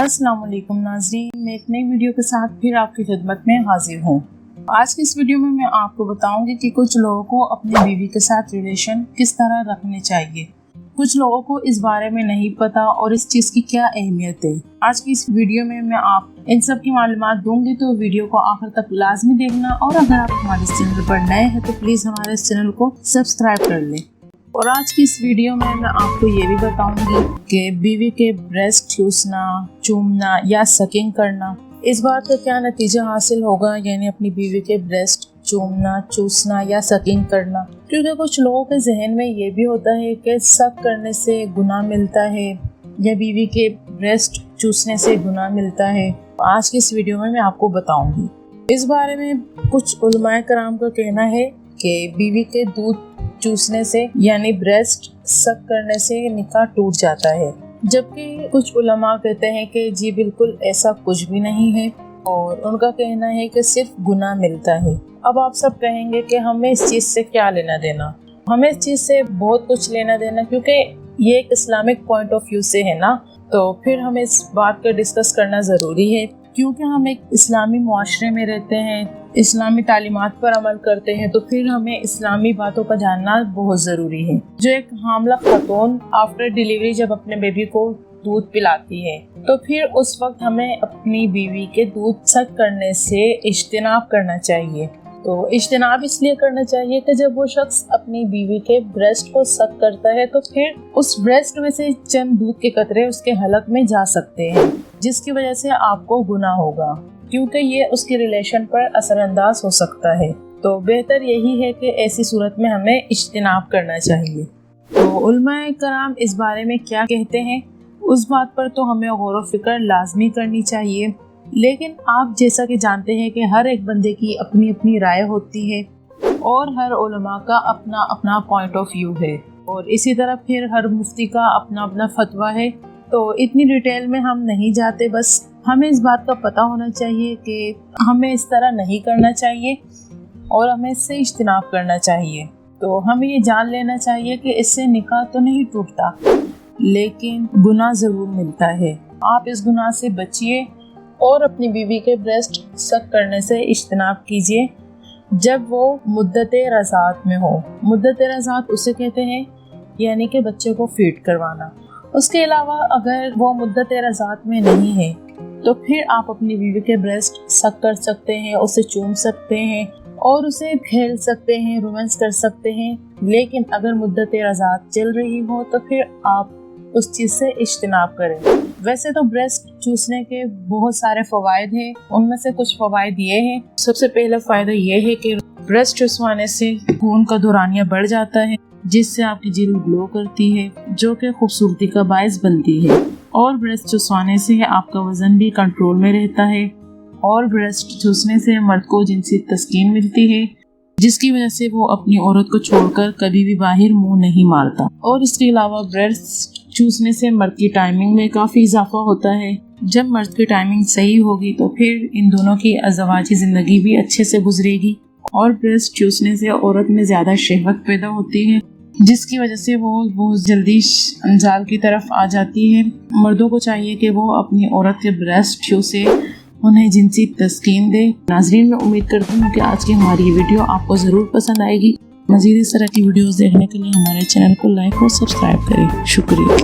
अस्सलाम वालेकुम नाज़रीन, मैं एक नई वीडियो के साथ फिर आपकी खिदमत में हाजिर हूँ। आज की इस वीडियो में मैं आपको बताऊंगी कि कुछ लोगों को अपनी बीवी के साथ रिलेशन किस तरह रखने चाहिए। कुछ लोगों को इस बारे में नहीं पता और इस चीज़ की क्या अहमियत है। आज की इस वीडियो में मैं आप इन सब की मालूमात दूंगी, तो वीडियो को आखिर तक लाजमी देखना। और अगर आप हमारे इस चैनल पर नए हैं तो प्लीज़ हमारे इस चैनल को सब्सक्राइब कर लें। और आज की इस वीडियो में मैं आपको ये भी बताऊंगी कि बीवी के ब्रेस्ट चूसना, चूमना या सकिंग करना, इस बात का क्या नतीजा हासिल होगा, यानी अपनी बीवी के ब्रेस्ट चूमना, चूसना या सकिंग करना। क्योंकि कुछ लोगों के जहन में ये भी होता है कि सक करने से गुनाह मिलता है या बीवी के ब्रेस्ट चूसने से गुनाह मिलता है। आज की इस वीडियो में मैं आपको बताऊंगी। इस बारे में कुछ उलमाए कराम का कहना है कि बीवी के दूध चूसने से यानी ब्रेस्ट सक करने से निकाह टूट जाता है, जबकि कुछ उलमा कहते हैं कि जी बिल्कुल ऐसा कुछ भी नहीं है और उनका कहना है कि सिर्फ गुनाह मिलता है। अब आप सब कहेंगे कि हमें इस चीज़ से क्या लेना देना। हमें इस चीज़ से बहुत कुछ लेना देना, क्योंकि ये एक इस्लामिक पॉइंट ऑफ व्यू से है ना, तो फिर हमें इस बात का डिस्कस करना ज़रूरी है। क्योंकि हम एक इस्लामी मुआशरे में रहते हैं, इस्लामी तालीमात पर अमल करते हैं, तो फिर हमें इस्लामी बातों का जानना बहुत ज़रूरी है। जो एक हामला खातून आफ्टर डिलीवरी जब अपने बेबी को दूध पिलाती है, तो फिर उस वक्त हमें अपनी बीवी के दूध सक करने से इज्तिनाब करना चाहिए। तो इज्तिनाब इसलिए करना चाहिए कि जब वो शख्स अपनी बीवी के ब्रेस्ट को सक करता है, तो फिर उस ब्रेस्ट में से चंद दूध के कतरे उसके हलक में जा सकते हैं, जिसकी वजह से आपको गुनाह होगा, क्योंकि ये उसके रिलेशन पर असरअंदाज हो सकता है। तो बेहतर यही है कि ऐसी सूरत में हमें इज्तिनाब करना चाहिए। तो उलमाए कराम इस बारे में क्या कहते हैं, उस बात पर तो हमें गौर व फिक्र लाजमी करनी चाहिए। लेकिन आप जैसा कि जानते हैं कि हर एक बंदे की अपनी अपनी राय होती है और हर उलमा का अपना अपना पॉइंट ऑफ व्यू है, और इसी तरह फिर हर मुफ्ती का अपना अपना फतवा है। तो इतनी डिटेल में हम नहीं जाते, बस हमें इस बात का पता होना चाहिए कि हमें इस तरह नहीं करना चाहिए और हमें इससे इज्तिनाब करना चाहिए। तो हमें ये जान लेना चाहिए कि इससे निकाह तो नहीं टूटता, लेकिन गुनाह ज़रूर मिलता है। आप इस गुनाह से बचिए और अपनी बीवी के ब्रेस्ट सक करने से इज्तिनाब कीजिए जब वो मुद्दते रज़ात में हो। मुद्दते रज़ात उसे कहते हैं, यानी कि बच्चे को फीड करवाना। उसके अलावा अगर वो मुद्दते रज़ात में नहीं है, तो फिर आप अपनी बीवी के ब्रेस्ट सक कर सकते हैं, उसे चूम सकते हैं और उसे खेल सकते हैं, रोमांस कर सकते हैं। लेकिन अगर मुद्दते रज़ात चल रही हो, तो फिर आप उस चीज़ से इज्तिनाब करें। वैसे तो ब्रेस्ट चूसने के बहुत सारे फ़वाइद हैं, उनमें से कुछ फ़वाइद ये हैं। सबसे पहला फ़ायदा ये है कि ब्रेस्ट चूसवाने से खून का दौरानिया बढ़ जाता है, जिससे आपकी जिल्द ग्लो करती है, जो कि खूबसूरती का बायस बनती है। और ब्रेस्ट चूसवाने से आपका वज़न भी कंट्रोल में रहता है। और ब्रेस्ट चूसने से मर्द को जिनसी तस्कीन मिलती है, जिसकी वजह से वो अपनी औरत को छोड़कर कभी भी बाहर मुंह नहीं मारता। और इसके अलावा ब्रेस्ट चूसने से मर्द की टाइमिंग में काफ़ी इजाफा होता है। जब मर्द की टाइमिंग सही होगी, तो फिर इन दोनों की अज़वाजी ज़िंदगी भी अच्छे से गुजरेगी। और ब्रेस्ट चूसने से औरत में ज़्यादा शहवत पैदा होती है, जिसकी वजह से वो बहुत जल्दी अंजाल की तरफ आ जाती है। मर्दों को चाहिए कि वो अपनी औरत के ब्रेस्ट चूसे, उन्हें जिनसी तस्कीन दे। नाज़रीन, मैं उम्मीद करती हूँ कि आज की हमारी ये वीडियो आपको ज़रूर पसंद आएगी। मज़ीद इस तरह की वीडियोस देखने के लिए हमारे चैनल को लाइक और सब्सक्राइब करें। शुक्रिया।